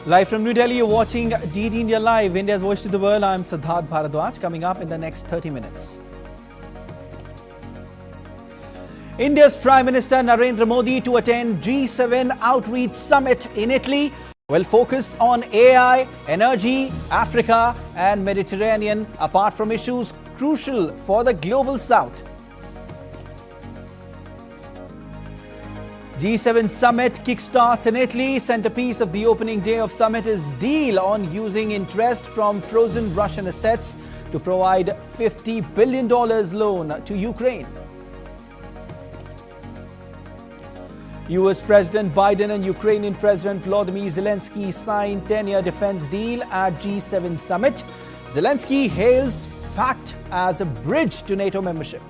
Live from New Delhi, you're watching DD India Live, India's voice to the world. I'm Siddharth Bharadwaj. Coming up in the next 30 minutes. India's Prime Minister Narendra Modi to attend G7 Outreach Summit in Italy will focus on AI, energy, Africa and Mediterranean, apart from issues crucial for the global south. G7 Summit kickstarts in Italy. Centerpiece of the opening day of summit is deal on using interest from frozen Russian assets to provide $50 billion loan to Ukraine. US President Biden and Ukrainian President Volodymyr Zelenskyy signed 10-year defense deal at G7 Summit. Zelenskyy hails pact as a bridge to NATO membership.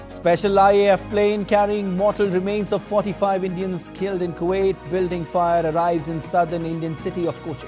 Special IAF plane carrying mortal remains of 45 Indians killed in Kuwait building fire arrives in southern Indian city of Kochi.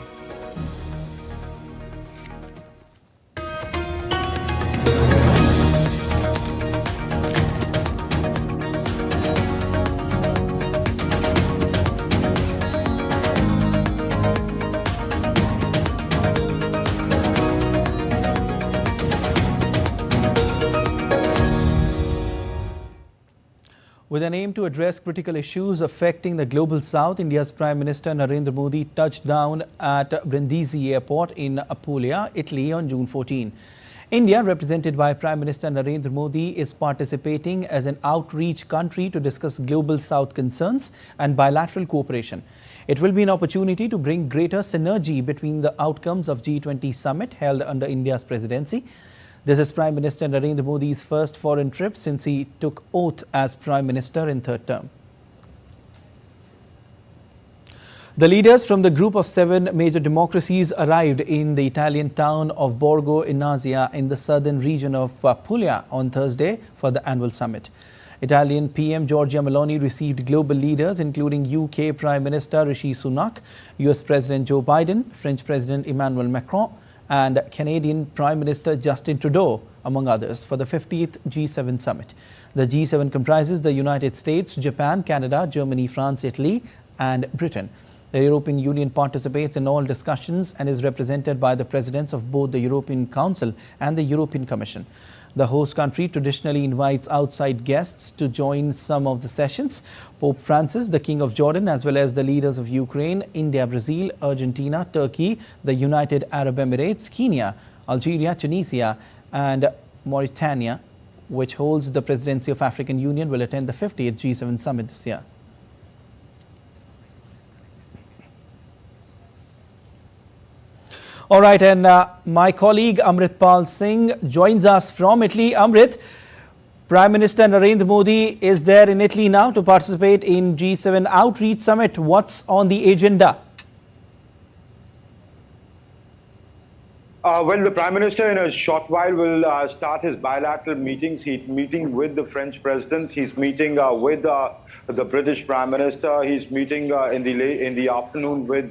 With an aim to address critical issues affecting the global south, India's Prime Minister Narendra Modi touched down at Brindisi Airport in Apulia, Italy on June 14. India, represented by Prime Minister Narendra Modi, is participating as an outreach country to discuss global south concerns and bilateral cooperation. It will be an opportunity to bring greater synergy between the outcomes of G20 summit held under India's presidency. This is Prime Minister Narendra Modi's first foreign trip since he took oath as Prime Minister in third term. The leaders from the group of 7 major democracies arrived in the Italian town of Borgo Ignazia in the southern region of Puglia on Thursday for the annual summit. Italian PM Giorgia Meloni received global leaders including UK Prime Minister Rishi Sunak, US President Joe Biden, French President Emmanuel Macron, and Canadian Prime Minister Justin Trudeau, among others, for the 50th G7 summit. The G7 comprises the United States, Japan, Canada, Germany, France, Italy, and Britain. The European Union participates in all discussions and is represented by the presidents of both the European Council and the European Commission. The host country traditionally invites outside guests to join some of the sessions. Pope Francis, the King of Jordan, as well as the leaders of Ukraine, India, Brazil, Argentina, Turkey, the United Arab Emirates, Kenya, Algeria, Tunisia, and Mauritania, which holds the presidency of African Union, will attend the 50th G7 summit this year. All right, and my colleague Amrit Pal Singh joins us from Italy. Amrit, Prime Minister Narendra Modi is there in Italy now to participate in G7 Outreach Summit. What's on the agenda? Well, the Prime Minister in a short while will start his bilateral meetings. He's meeting with the French President. He's meeting with the British Prime Minister. He's meeting in the afternoon with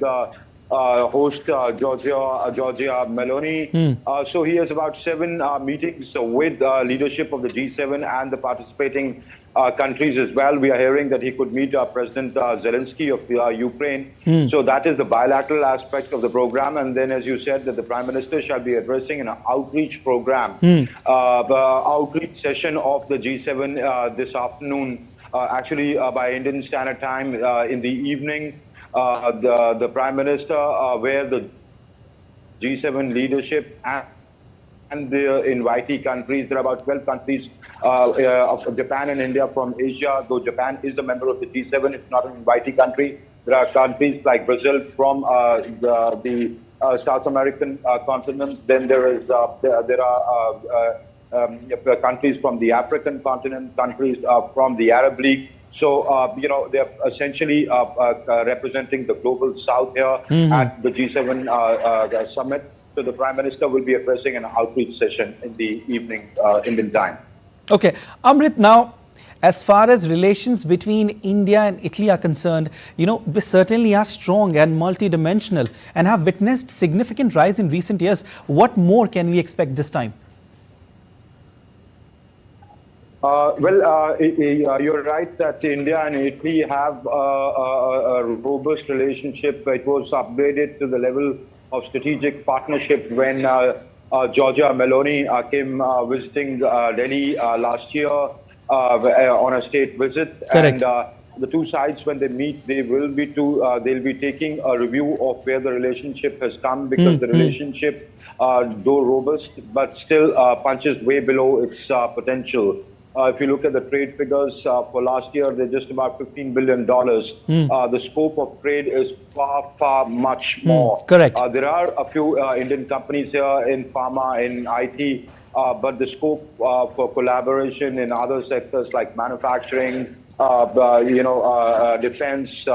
host Giorgia Meloni. So he has about 7 meetings with leadership of the G7 and the participating countries as well. We are hearing that he could meet President Zelenskyy of Ukraine. So that is the bilateral aspect of the program. And then, as you said, that the Prime Minister shall be addressing an outreach program. The outreach session of the G7 this afternoon, actually by Indian Standard Time in the evening. The Prime Minister, where the G7 leadership and the invitee countries, there are about 12 countries of Japan and India from Asia, though Japan is a member of the G7, it's not an invitee country. There are countries like Brazil from the South American continent. Then there are countries from the African continent, countries from the Arab League. So, they're essentially representing the global south here at the G7 summit. So the Prime Minister will be addressing an outreach session in the evening Indian time. Okay. Amrit, now, as far as relations between India and Italy are concerned, they certainly are strong and multidimensional and have witnessed significant rise in recent years. What more can we expect this time? You're right that India and Italy have a robust relationship. It was upgraded to the level of strategic partnership when Giorgia Meloni came visiting Delhi last year on a state visit. Correct. And the two sides, when they meet, they'll be taking a review of where the relationship has come, because the relationship, though robust, but still punches way below its potential. If you look at the trade figures for last year, they're just about $15 billion. The scope of trade is far much more. Correct. There are a few Indian companies here in pharma, in IT, but the scope for collaboration in other sectors like manufacturing, defense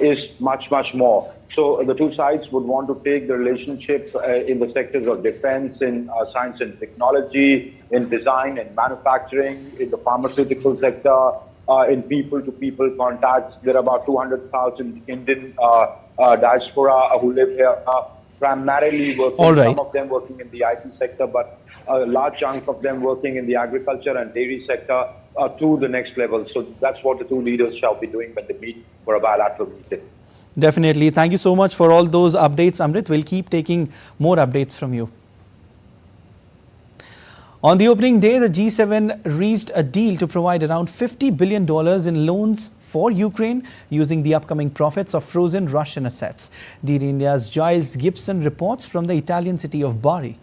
is much more. So the two sides would want to take the relationship in the sectors of defense, in science and technology, in design and manufacturing, in the pharmaceutical sector, in people-to-people contacts. There are about 200,000 Indian diaspora who live here, primarily working, some of them working in the IT sector, but a large chunk of them working in the agriculture and dairy sector to the next level. So that's what the two leaders shall be doing when they meet for a bilateral meeting. Definitely. Thank you so much for all those updates, Amrit. We'll keep taking more updates from you. On the opening day, the G7 reached a deal to provide around $50 billion in loans for Ukraine using the upcoming profits of frozen Russian assets. DD India's Giles Gibson reports from the Italian city of Bari.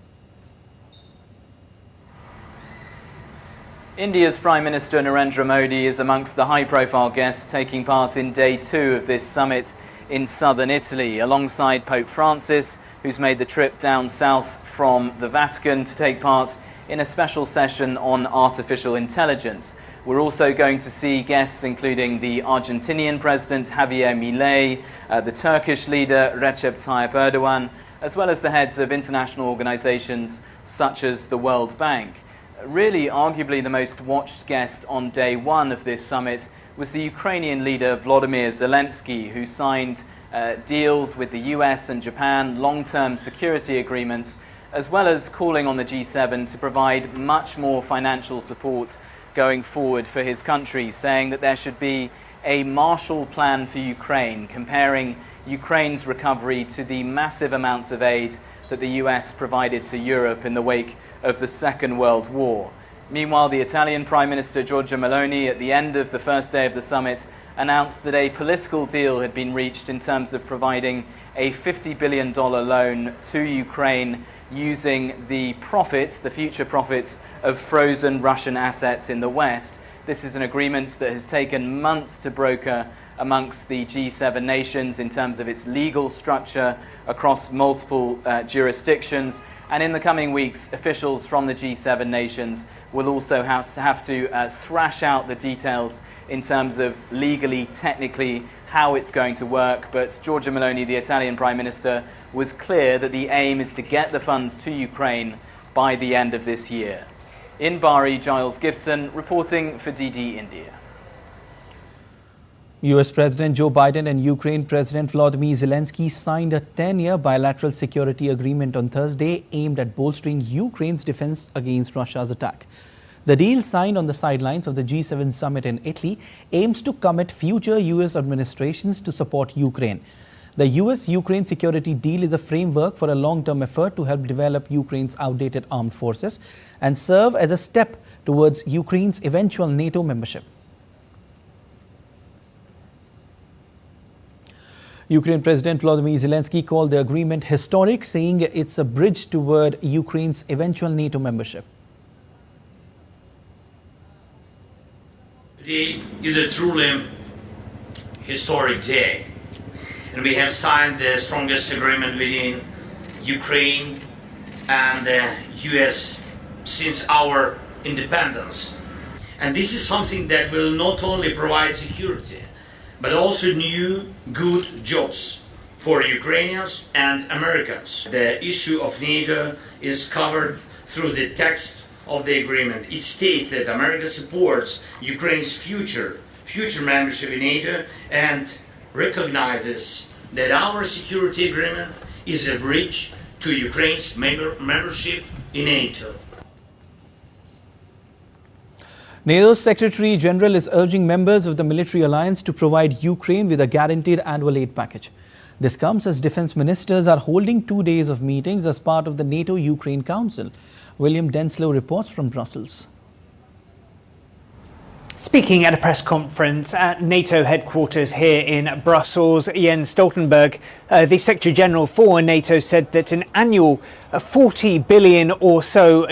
India's Prime Minister Narendra Modi is amongst the high-profile guests taking part in day 2 of this summit in southern Italy, alongside Pope Francis, who's made the trip down south from the Vatican to take part in a special session on artificial intelligence. We're also going to see guests including the Argentinian President Javier Milei, the Turkish leader Recep Tayyip Erdogan, as well as the heads of international organizations such as the World Bank. Really, arguably the most watched guest on day 1 of this summit was the Ukrainian leader Volodymyr Zelenskyy, who signed deals with the US and Japan, long-term security agreements, as well as calling on the G7 to provide much more financial support going forward for his country, saying that there should be a Marshall Plan for Ukraine, comparing Ukraine's recovery to the massive amounts of aid that the US provided to Europe in the wake of the Second World War. Meanwhile, the Italian Prime Minister Giorgia Meloni, at the end of the first day of the summit, announced that a political deal had been reached in terms of providing a $50 billion loan to Ukraine using the profits, the future profits, of frozen Russian assets in the West. This is an agreement that has taken months to broker amongst the G7 nations in terms of its legal structure across multiple jurisdictions. And in the coming weeks, officials from the G7 nations will also have to thrash out the details in terms of legally, technically, how it's going to work. But Giorgia Meloni, the Italian Prime Minister, was clear that the aim is to get the funds to Ukraine by the end of this year. In Bari, Giles Gibson reporting for DD India. US President Joe Biden and Ukraine President Volodymyr Zelenskyy signed a 10-year bilateral security agreement on Thursday aimed at bolstering Ukraine's defense against Russia's attack. The deal, signed on the sidelines of the G7 summit in Italy, aims to commit future US administrations to support Ukraine. The US-Ukraine security deal is a framework for a long-term effort to help develop Ukraine's outdated armed forces and serve as a step towards Ukraine's eventual NATO membership. Ukraine President Volodymyr Zelenskyy called the agreement historic, saying it's a bridge toward Ukraine's eventual NATO membership. Today is a truly historic day, and we have signed the strongest agreement between Ukraine and the US since our independence. And this is something that will not only provide security, but also new good jobs for Ukrainians and Americans. The issue of NATO is covered through the text of the agreement. It states that America supports Ukraine's future membership in NATO and recognizes that our security agreement is a bridge to Ukraine's membership in NATO. NATO's Secretary General is urging members of the military alliance to provide Ukraine with a guaranteed annual aid package. This comes as defense ministers are holding 2 days of meetings as part of the NATO-Ukraine Council. William Denslow reports from Brussels. Speaking at a press conference at NATO headquarters here in Brussels, Jens Stoltenberg, the Secretary General for NATO, said that an annual $40 billion or so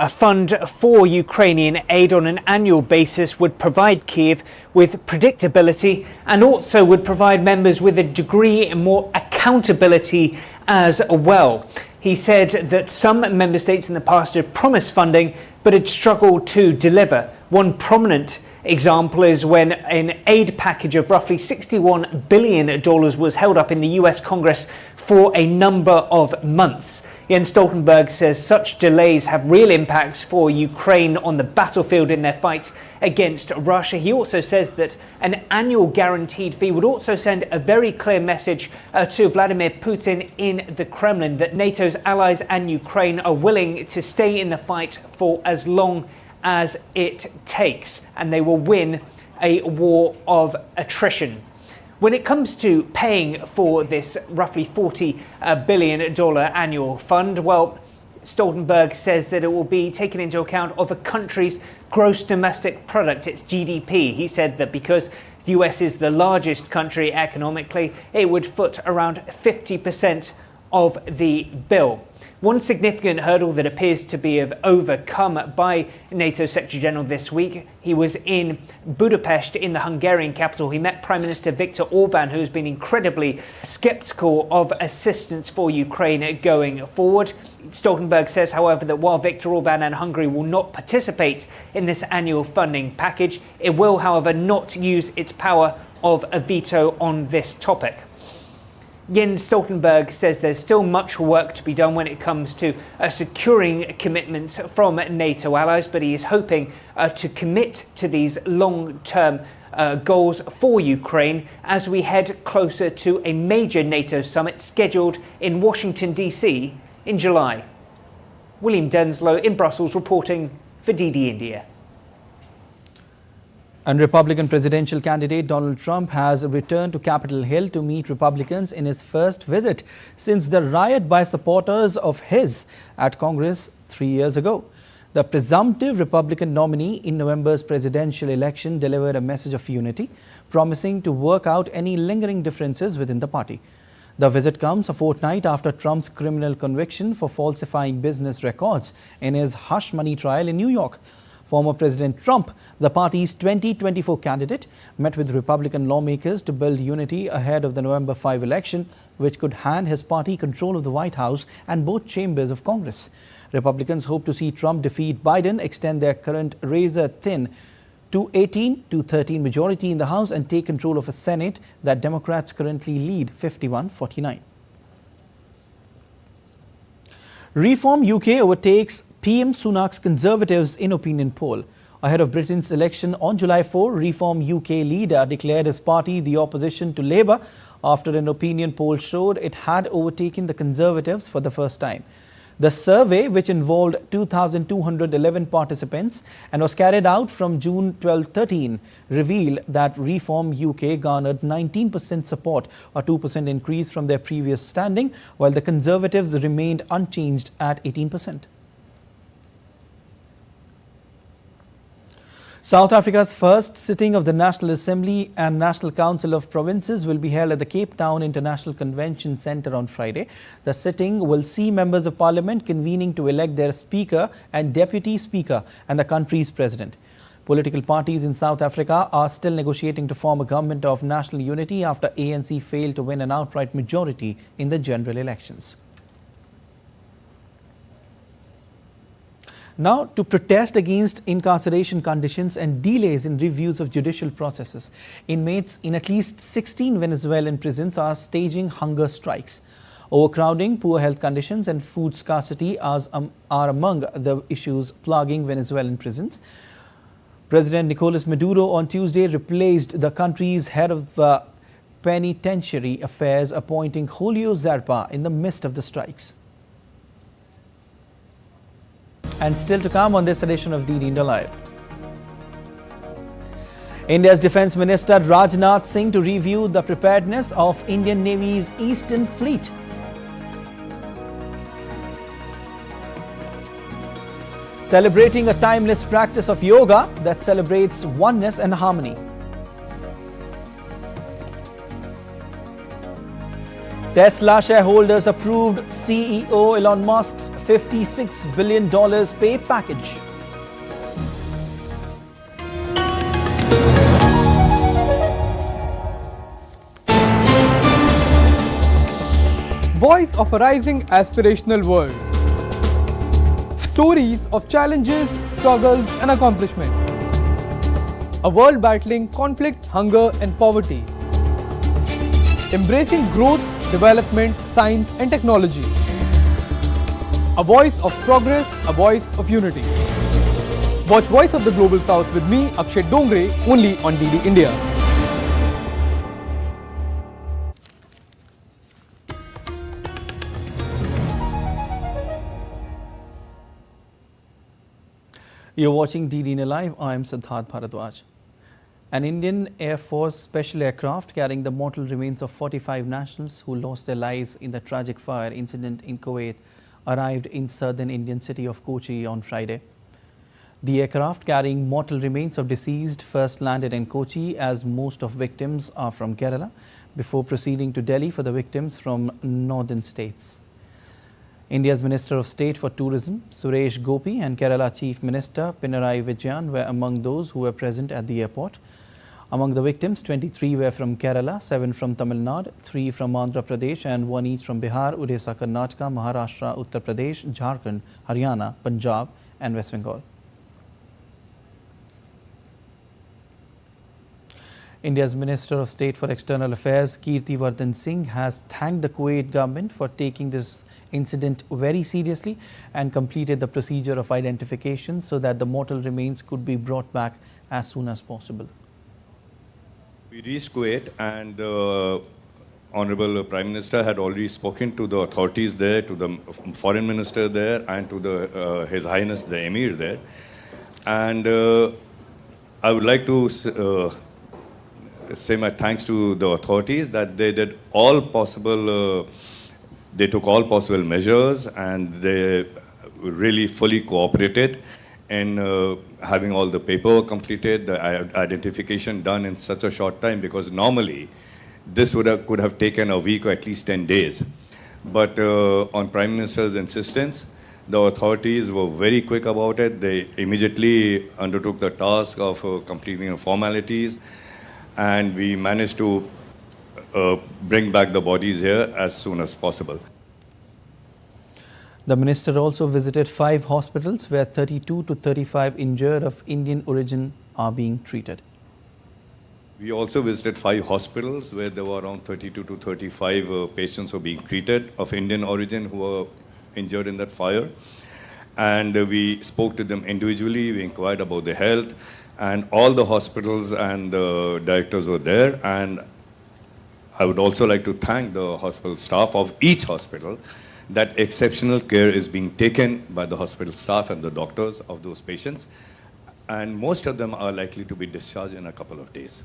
fund for Ukrainian aid on an annual basis would provide Kiev with predictability and also would provide members with a degree more accountability as well. He said that some member states in the past have promised funding but had struggled to deliver. One prominent example is when an aid package of roughly $61 billion was held up in the US Congress for a number of months. Jens Stoltenberg says such delays have real impacts for Ukraine on the battlefield in their fight against Russia. He also says that an annual guaranteed fee would also send a very clear message to Vladimir Putin in the Kremlin that NATO's allies and Ukraine are willing to stay in the fight for as long as it takes, and they will win a war of attrition. When it comes to paying for this roughly $40 billion annual fund, well, Stoltenberg says that it will be taken into account of a country's gross domestic product, its GDP. He said that because the US is the largest country economically, it would foot around 50% of the bill. One significant hurdle that appears to be overcome by NATO Secretary General this week. He was in Budapest, in the Hungarian capital. He met Prime Minister Viktor Orban, who has been incredibly skeptical of assistance for Ukraine going forward. Stoltenberg says, however, that while Viktor Orban and Hungary will not participate in this annual funding package, it will, however, not use its power of a veto on this topic. Jens Stoltenberg says there's still much work to be done when it comes to securing commitments from NATO allies, but he is hoping to commit to these long-term goals for Ukraine as we head closer to a major NATO summit scheduled in Washington, D.C. in July. William Denslow in Brussels reporting for DD India. And Republican presidential candidate Donald Trump has returned to Capitol Hill to meet Republicans in his first visit since the riot by supporters of his at Congress 3 years ago. The presumptive Republican nominee in November's presidential election delivered a message of unity, promising to work out any lingering differences within the party. The visit comes a fortnight after Trump's criminal conviction for falsifying business records in his hush money trial in New York. Former President Trump, the party's 2024 candidate, met with Republican lawmakers to build unity ahead of the November 5 election, which could hand his party control of the White House and both chambers of Congress. Republicans hope to see Trump defeat Biden, extend their current razor-thin 218-13 majority in the House and take control of a Senate that Democrats currently lead 51-49. Reform UK overtakes PM Sunak's Conservatives in opinion poll. Ahead of Britain's election on July 4, Reform UK leader declared his party the opposition to Labour after an opinion poll showed it had overtaken the Conservatives for the first time. The survey, which involved 2,211 participants and was carried out from June 12-13, revealed that Reform UK garnered 19% support, a 2% increase from their previous standing, while the Conservatives remained unchanged at 18%. South Africa's first sitting of the National Assembly and National Council of Provinces will be held at the Cape Town International Convention Centre on Friday. The sitting will see members of parliament convening to elect their speaker and deputy speaker and the country's president. Political parties in South Africa are still negotiating to form a government of national unity after ANC failed to win an outright majority in the general elections. Now, to protest against incarceration conditions and delays in reviews of judicial processes, inmates in at least 16 Venezuelan prisons are staging hunger strikes. Overcrowding, poor health conditions and food scarcity are among the issues plaguing Venezuelan prisons. President Nicolas Maduro on Tuesday replaced the country's head of penitentiary affairs, appointing Julio Zarpa in the midst of the strikes. And still to come on this edition of DD India Live. India's Defence Minister Rajnath Singh to review the preparedness of Indian Navy's Eastern Fleet. Celebrating a timeless practice of yoga that celebrates oneness and harmony. Tesla shareholders approved CEO Elon Musk's $56 billion pay package. Voice of a rising aspirational world. Stories of challenges, struggles and accomplishment. A world battling conflict, hunger and poverty. Embracing growth, development, science and technology. A voice of progress, a voice of unity. Watch Voice of the Global South with me, Akshay Dongre, only on DD India. You're watching DD India Live. I'm Siddharth Bharadwaj. An Indian Air Force special aircraft carrying the mortal remains of 45 nationals who lost their lives in the tragic fire incident in Kuwait arrived in southern Indian city of Kochi on Friday. The aircraft carrying mortal remains of deceased first landed in Kochi, as most of victims are from Kerala, before proceeding to Delhi for the victims from northern states. India's Minister of State for Tourism, Suresh Gopi, and Kerala Chief Minister Pinarayi Vijayan were among those who were present at the airport. Among the victims, 23 were from Kerala, 7 from Tamil Nadu, 3 from Andhra Pradesh and 1 each from Bihar, Odisha, Karnataka, Maharashtra, Uttar Pradesh, Jharkhand, Haryana, Punjab and West Bengal. India's Minister of State for External Affairs, Kirti Vardhan Singh, has thanked the Kuwait government for taking this incident very seriously and completed the procedure of identification so that the mortal remains could be brought back as soon as possible. We reached Kuwait and the Honorable Prime Minister had already spoken to the authorities there, to the Foreign Minister there and to His Highness the Emir there. And I would like to say my thanks to the authorities that they did all possible they took all possible measures and they really fully cooperated in having all the paperwork completed, the identification done in such a short time, because normally this could have taken a week or at least 10 days. But on Prime Minister's insistence, the authorities were very quick about it. They immediately undertook the task of completing the formalities, and we managed to bring back the bodies here as soon as possible. The minister also visited 5 hospitals where 32 to 35 injured of Indian origin are being treated. We also visited 5 hospitals where there were around 32 to 35 patients who were being treated of Indian origin who were injured in that fire. And we spoke to them individually, we inquired about their health, and all the hospitals and the directors were there. And I would also like to thank the hospital staff of each hospital that exceptional care is being taken by the hospital staff and the doctors of those patients. And most of them are likely to be discharged in a couple of days.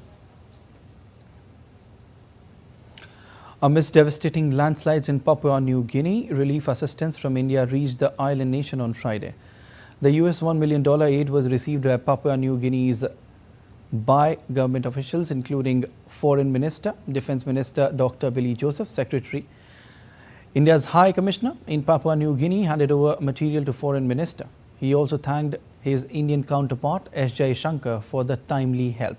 Amidst devastating landslides in Papua New Guinea, relief assistance from India reached the island nation on Friday. The US $1 million aid was received by Papua New Guinea's by government officials, including Foreign Minister, Defence Minister Dr. Billy Joseph, Secretary. India's High Commissioner in Papua New Guinea handed over material to Foreign Minister. He also thanked his Indian counterpart S. Jaishankar for the timely help.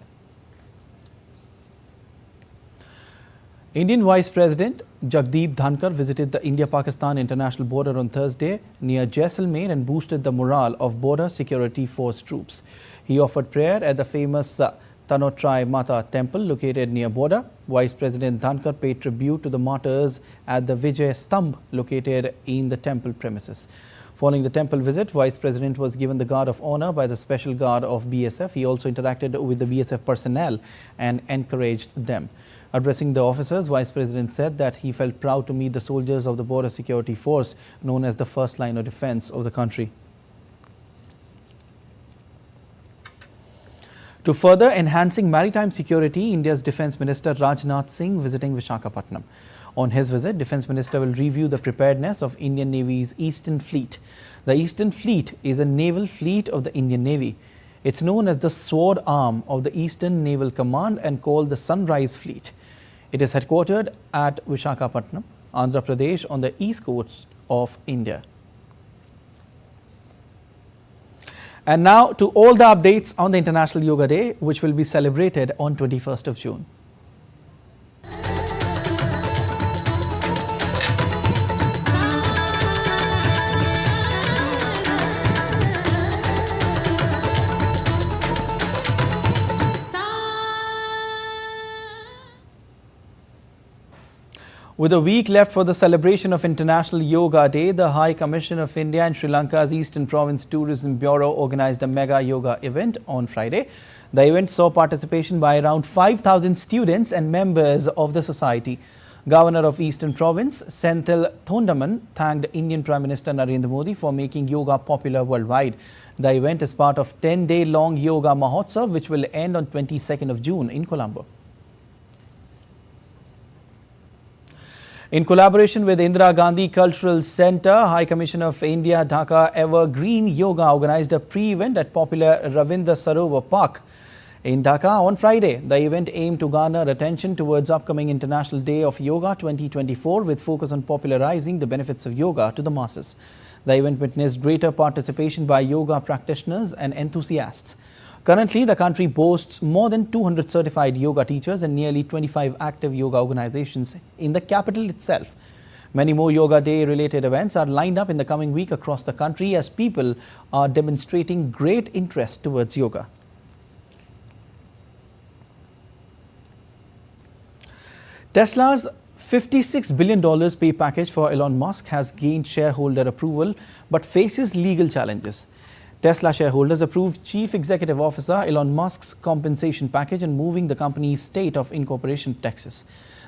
Indian Vice President Jagdeep Dhankar visited the India-Pakistan international border on Thursday near Jaisalmer and boosted the morale of Border Security Force troops. He offered prayer at the famous Tanotrai Mata temple located near border. Vice President Dhankar paid tribute to the martyrs at the Vijay Stambh located in the temple premises. Following the temple visit, Vice President was given the Guard of Honor by the Special Guard of BSF. He also interacted with the BSF personnel and encouraged them. Addressing the officers, Vice President said that he felt proud to meet the soldiers of the Border Security Force, known as the first line of defense of the country. To further enhancing maritime security, India's Defence Minister Rajnath Singh visiting Visakhapatnam. On his visit, Defence Minister will review the preparedness of Indian Navy's Eastern Fleet. The Eastern Fleet is a naval fleet of the Indian Navy. It's known as the sword arm of the Eastern Naval Command and called the Sunrise Fleet. It is headquartered at Visakhapatnam, Andhra Pradesh, on the east coast of India. And now to all the updates on the International Yoga Day, which will be celebrated on 21st of June. With a week left for the celebration of International Yoga Day, the High Commission of India and Sri Lanka's Eastern Province Tourism Bureau organized a mega yoga event on Friday. The event saw participation by around 5,000 students and members of the society. Governor of Eastern Province, Senthil Thondaman, thanked Indian Prime Minister Narendra Modi for making yoga popular worldwide. The event is part of 10-day-long Yoga Mahotsav, which will end on 22nd of June in Colombo. In collaboration with Indira Gandhi Cultural Centre, High Commission of India Dhaka Evergreen Yoga organized a pre-event at popular Ravindra Sarovar Park in Dhaka on Friday. The event aimed to garner attention towards upcoming International Day of Yoga 2024 with focus on popularizing the benefits of yoga to the masses. The event witnessed greater participation by yoga practitioners and enthusiasts. Currently, the country boasts more than 200 certified yoga teachers and nearly 25 active yoga organizations in the capital itself. Many more Yoga Day related events are lined up in the coming week across the country as people are demonstrating great interest towards yoga. Tesla's $56 billion pay package for Elon Musk has gained shareholder approval but faces legal challenges. Tesla shareholders approved Chief Executive Officer Elon Musk's compensation package and moving the company's state of incorporation to Texas.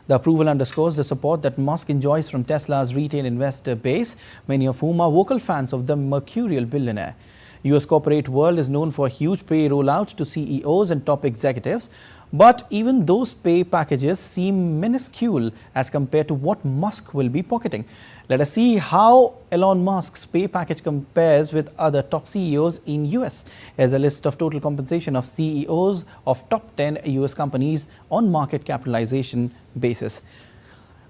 The approval underscores the support that Musk enjoys from Tesla's retail investor base, many of whom are vocal fans of the mercurial billionaire. US corporate world is known for huge pay rollouts to CEOs and top executives, but even those pay packages seem minuscule as compared to what Musk will be pocketing. Let us see how Elon Musk's pay package compares with other top CEOs in US. Here's a list of total compensation of CEOs of top 10 US companies on market capitalization basis.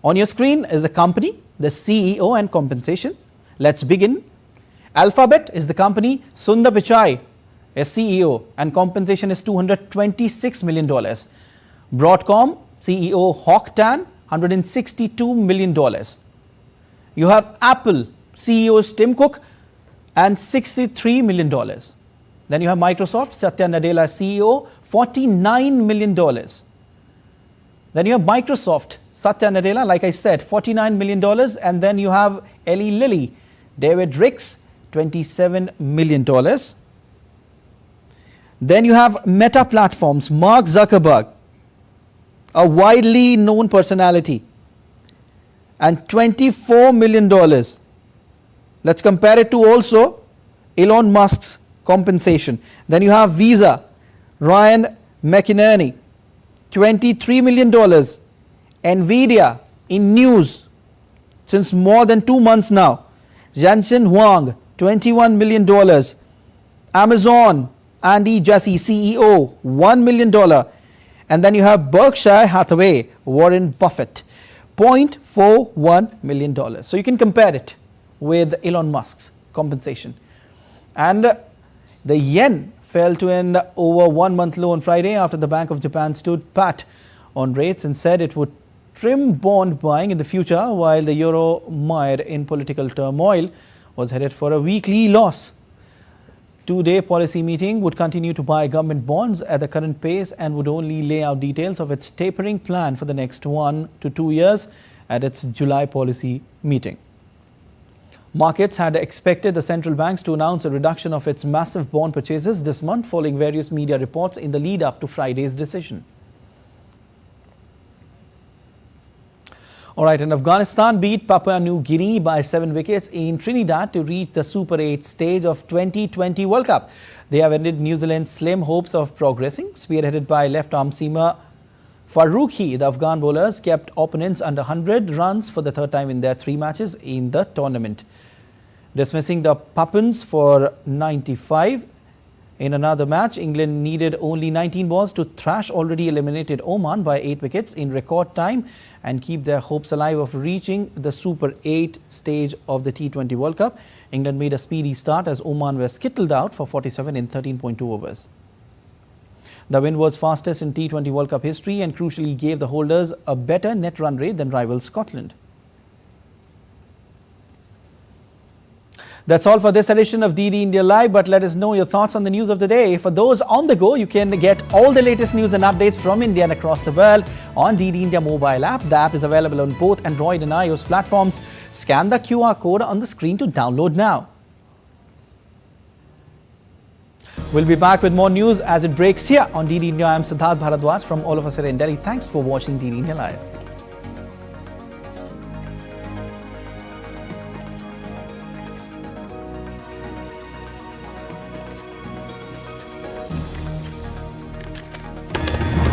On your screen is the company, the CEO and compensation. Let's begin. Alphabet is the company. Sundar Pichai is CEO and compensation is $226 million. Broadcom CEO Hock Tan, $162 million. You have Apple CEO Tim Cook and $63 million. Then you have Microsoft, Satya Nadella CEO, $49 million. Then you have Microsoft, Satya Nadella, like I said, $49 million. And then you have Eli Lilly, David Ricks, $27 million. Then you have Meta Platforms, Mark Zuckerberg, a widely known personality, and $24 million. Let's compare it to also Elon Musk's compensation. Then you have Visa, Ryan McInerney, $23 million. Nvidia in news since more than 2 months now, Jensen Huang, $21 million. Amazon, Andy Jassy, CEO, $1 million. And then you have Berkshire Hathaway, Warren Buffett, $0.41 million. So you can compare it with Elon Musk's compensation. And the yen fell to an over 1 month low on Friday after the Bank of Japan stood pat on rates and said it would trim bond buying in the future, while the euro, mired in political turmoil, was headed for a weekly loss. Two-day policy meeting would continue to buy government bonds at the current pace and would only lay out details of its tapering plan for the next 1 to 2 years at its July policy meeting. Markets had expected the central banks to announce a reduction of its massive bond purchases this month following various media reports in the lead up to Friday's decision. All right, and Afghanistan beat Papua New Guinea by 7 wickets in Trinidad to reach the Super 8 stage of 2020 World Cup. They have ended New Zealand's slim hopes of progressing. Spearheaded by left-arm seamer Farooqi, the Afghan bowlers kept opponents under 100 runs for the third time in their 3 matches in the tournament. Dismissing the Papuans for 95. In another match, England needed only 19 balls to thrash already eliminated Oman by 8 wickets in record time and keep their hopes alive of reaching the Super 8 stage of the T20 World Cup. England made a speedy start as Oman were skittled out for 47 in 13.2 overs. The win was fastest in T20 World Cup history and crucially gave the holders a better net run rate than rival Scotland. That's all for this edition of DD India Live, but let us know your thoughts on the news of the day. For those on the go, you can get all the latest news and updates from India and across the world on DD India mobile app. The app is available on both Android and iOS platforms. Scan the QR code on the screen to download now. We'll be back with more news as it breaks here on DD India. I am Siddharth Bharadwaj from all of us here in Delhi. Thanks for watching DD India Live.